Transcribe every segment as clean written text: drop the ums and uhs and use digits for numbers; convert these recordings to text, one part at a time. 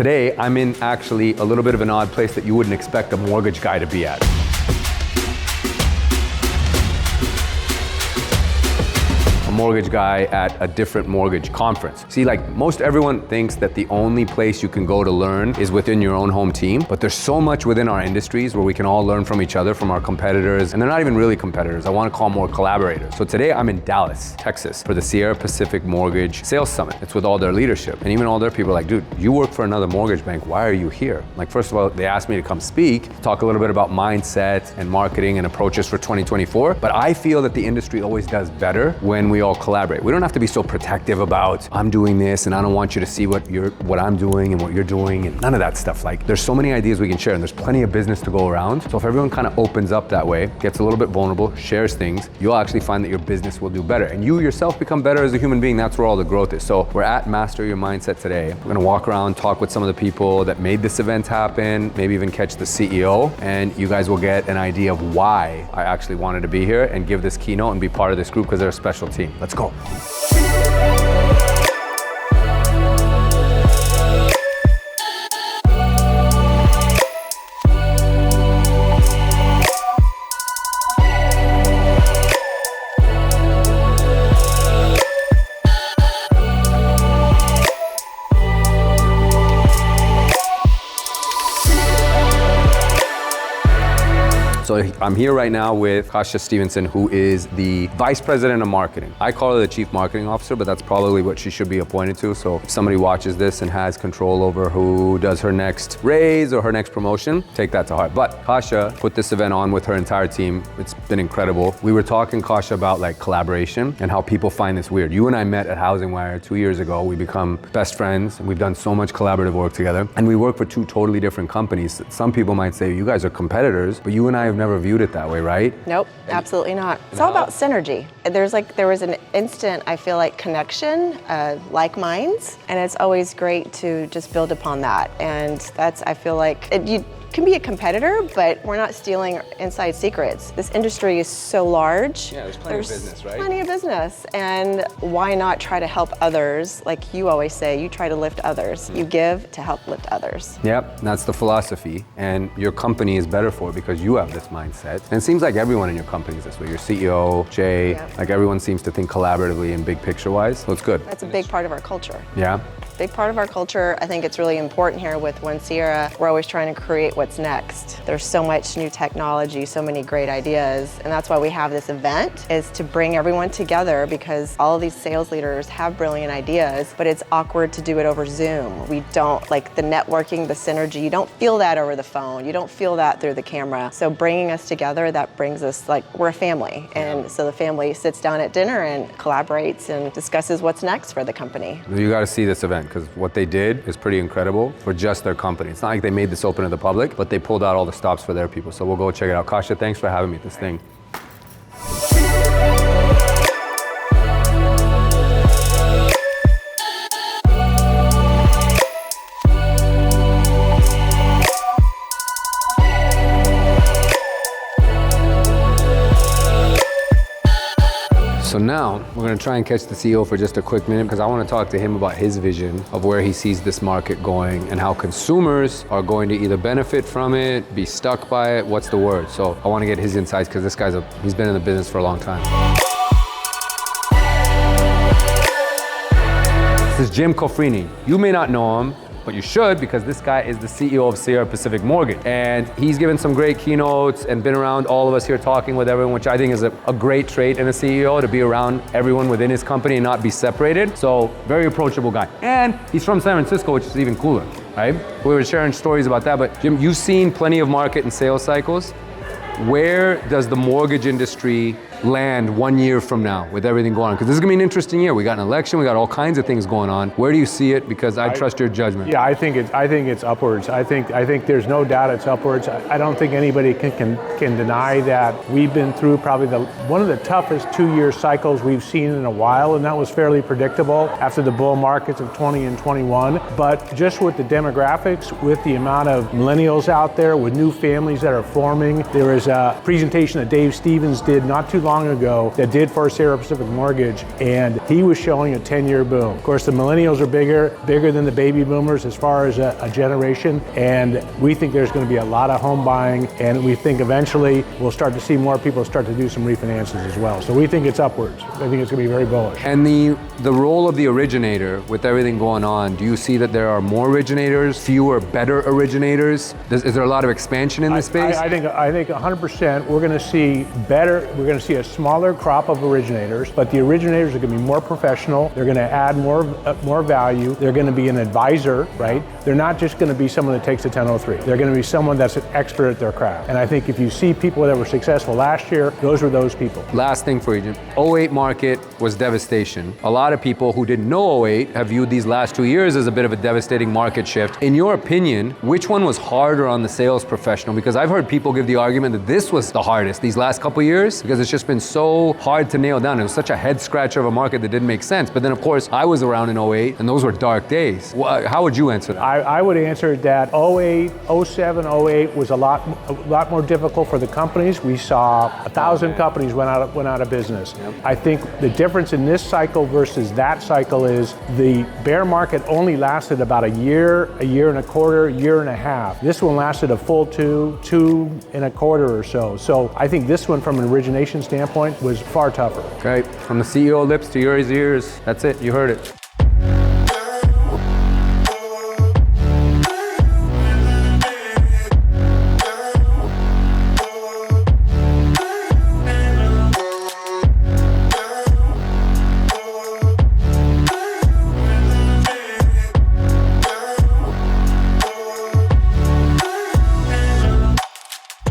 today I'm in actually a little bit of an odd place that you wouldn't expect a mortgage guy to be at. Mortgage guy at a different mortgage conference. See, like most everyone thinks that the only place you can go to learn is within your own home team, but there's so much within our industries where we can all learn from each other, from our competitors, and they're not even really competitors. I want to call them more collaborators. So today I'm in Dallas, Texas for the Sierra Pacific Mortgage Sales Summit. It's with all their leadership, and even all their people are like, dude, you work for another mortgage bank, why are you here? Like, first of all, they asked me to come speak, talk a little bit about mindset and marketing and approaches for 2024, but I feel that the industry always does better when we all collaborate. We don't have to be so protective about, I'm doing this and I don't want you to see what I'm doing and what you're doing, and none of that stuff. Like, there's so many ideas we can share and there's plenty of business to go around. So if everyone kind of opens up that way, gets a little bit vulnerable, shares things, you'll actually find that your business will do better and you yourself become better as a human being. That's where all the growth is. So we're at Master Your Mindset today. We're gonna walk around, talk with some of the people that made this event happen, maybe even catch the CEO, and you guys will get an idea of why I actually wanted to be here and give this keynote and be part of this group, because they're a special team. Let's go. So I'm here right now with Kasia Stevenson, who is the Vice President of Marketing. I call her the Chief Marketing Officer, but that's probably what she should be appointed to. So if somebody watches this and has control over who does her next raise or her next promotion, take that to heart. But Kasia put this event on with her entire team. It's been incredible. We were talking, Kasia, about like collaboration and how people find this weird. You and I met at Housing Wire 2 years ago. We become best friends and we've done so much collaborative work together. And we work for two totally different companies. Some people might say you guys are competitors, but you and I have never viewed it that way, right? Nope, absolutely not. It's all about synergy. There was an instant, I feel like, connection, like minds, and it's always great to just build upon that. And that's, I feel like, you can be a competitor, but we're not stealing inside secrets. This industry is so large. Yeah, there's plenty of business, right? Plenty of business. And why not try to help others? Like you always say, you try to lift others. You give to help lift others. Yep, that's the philosophy. And your company is better for it because you have this mindset. And it seems like everyone in your company is this way. Your CEO, Jay, like everyone seems to think collaboratively and big picture wise. So it's good. That's a big part of our culture. Yeah. Big part of our culture. I think it's really important here with One Sierra. We're always trying to create what's next. There's so much new technology, so many great ideas, and that's why we have this event, is to bring everyone together, because all of these sales leaders have brilliant ideas, but it's awkward to do it over Zoom. We don't, like the networking, the synergy, you don't feel that over the phone, you don't feel that through the camera. So bringing us together, that brings us, like, we're a family, and so the family sits down at dinner and collaborates and discusses what's next for the company. You got to see this event, because what they did is pretty incredible for just their company. It's not like they made this open to the public, but they pulled out all the stops for their people. So we'll go check it out. Kasia, thanks for having me at this thing. So now we're going to try and catch the CEO for just a quick minute, because I want to talk to him about his vision of where he sees this market going and how consumers are going to either benefit from it, be stuck by it. What's the word? So I want to get his insights, because this guy's he's been in the business for a long time. This is Jim Cofrini. You may not know him, but you should, because this guy is the CEO of Sierra Pacific Mortgage. And he's given some great keynotes and been around all of us here talking with everyone, which I think is a great trait in a CEO, to be around everyone within his company and not be separated. So very approachable guy. And he's from San Francisco, which is even cooler, right? We were sharing stories about that, but Jim, you've seen plenty of market and sales cycles. Where does the mortgage industry land 1 year from now with everything going on? Because this is gonna be an interesting year. We got an election, we got all kinds of things going on. Where do you see it? Because I trust your judgment. Yeah, I think it's upwards. I think there's no doubt it's upwards. I don't think anybody can deny that we've been through probably one of the toughest 2-year cycles we've seen in a while, and that was fairly predictable after the bull markets of 20 and 21. But just with the demographics, with the amount of millennials out there, with new families that are forming, there was a presentation that Dave Stevens did not too long long ago that did for Sierra Pacific Mortgage, and he was showing a 10-year boom. Of course, the millennials are bigger than the baby boomers as far as a generation, and we think there's going to be a lot of home buying, and we think eventually we'll start to see more people start to do some refinances as well. So we think it's upwards. I think it's going to be very bullish. And the role of the originator with everything going on, do you see that there are more originators, fewer, better originators? Is there a lot of expansion in this space? I think 100% we're going to see better, we're going to see a smaller crop of originators, but the originators are going to be more professional. They're going to add more value. They're going to be an advisor, right? They're not just going to be someone that takes a 1003. They're going to be someone that's an expert at their craft. And I think if you see people that were successful last year, those were those people. Last thing for you, Jim. 08 market was devastation. A lot of people who didn't know 08 have viewed these last 2 years as a bit of a devastating market shift. In your opinion, which one was harder on the sales professional? Because I've heard people give the argument that this was the hardest these last couple years because it's just been so hard to nail down. It was such a head scratcher of a market that didn't make sense. But then of course I was around in 08 and those were dark days. How would you answer that? I would answer that 08, 07, 08 was a lot more difficult for the companies. We saw 1,000 companies went out of business. Yep. I think the difference in this cycle versus that cycle is the bear market only lasted about a year and a quarter, year and a half. This one lasted a full two and a quarter or so. So I think this one from an origination standpoint was far tougher. Okay, from the CEO lips to your ears, that's it, you heard it.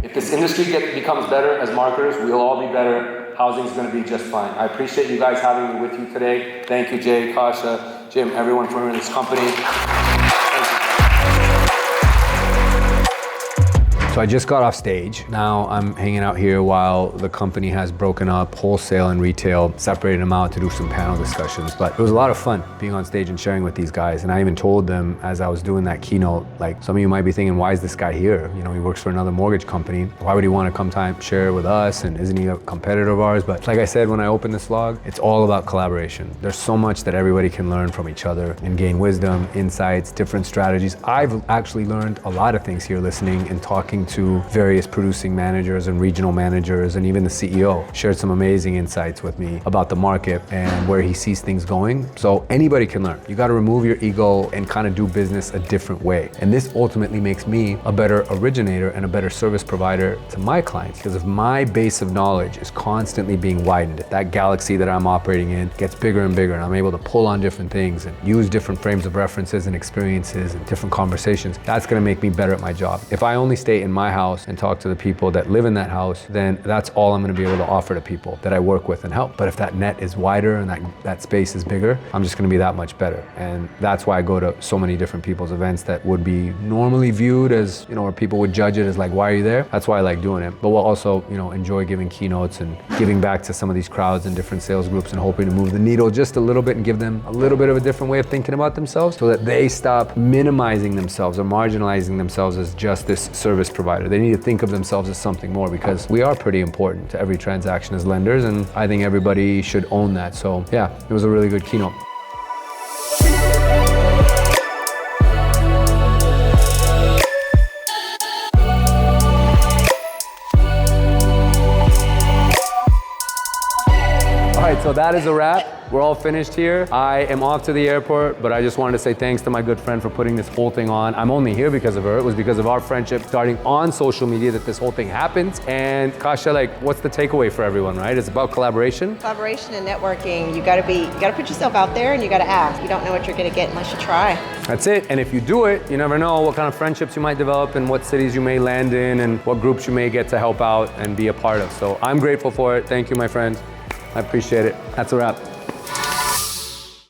If this industry becomes better as marketers, we'll all be better. Housing's going to be just fine. I appreciate you guys having me with you today. Thank you, Jay, Kasha, Jim, everyone for running this company. So I just got off stage. Now I'm hanging out here while the company has broken up wholesale and retail, separated them out to do some panel discussions. But it was a lot of fun being on stage and sharing with these guys. And I even told them as I was doing that keynote, like some of you might be thinking, why is this guy here? You know, he works for another mortgage company. Why would he want to come share with us? And isn't he a competitor of ours? But like I said, when I opened this vlog, it's all about collaboration. There's so much that everybody can learn from each other and gain wisdom, insights, different strategies. I've actually learned a lot of things here listening and talking to various producing managers and regional managers, and even the CEO shared some amazing insights with me about the market and where he sees things going. So anybody can learn. You got to remove your ego and kind of do business a different way. And this ultimately makes me a better originator and a better service provider to my clients because if my base of knowledge is constantly being widened, that galaxy that I'm operating in gets bigger and bigger, and I'm able to pull on different things and use different frames of references and experiences and different conversations. That's going to make me better at my job. If I only stay in my house and talk to the people that live in that house, then that's all I'm going to be able to offer to people that I work with and help. But if that net is wider and that space is bigger, I'm just going to be that much better. And that's why I go to so many different people's events that would be normally viewed as, you know, or people would judge it as like, why are you there? That's why I like doing it. But we'll also, you know, enjoy giving keynotes and giving back to some of these crowds and different sales groups and hoping to move the needle just a little bit and give them a little bit of a different way of thinking about themselves so that they stop minimizing themselves or marginalizing themselves as just this service provider. They need to think of themselves as something more because we are pretty important to every transaction as lenders, and I think everybody should own that. So yeah, it was a really good keynote. All right, so that is a wrap. We're all finished here. I am off to the airport, but I just wanted to say thanks to my good friend for putting this whole thing on. I'm only here because of her. It was because of our friendship starting on social media that this whole thing happened. And Kasha, like, what's the takeaway for everyone, right? It's about collaboration. Collaboration and networking. You gotta put yourself out there and you gotta ask. You don't know what you're gonna get unless you try. That's it. And if you do it, you never know what kind of friendships you might develop and what cities you may land in and what groups you may get to help out and be a part of. So I'm grateful for it. Thank you, my friend. I appreciate it. That's a wrap.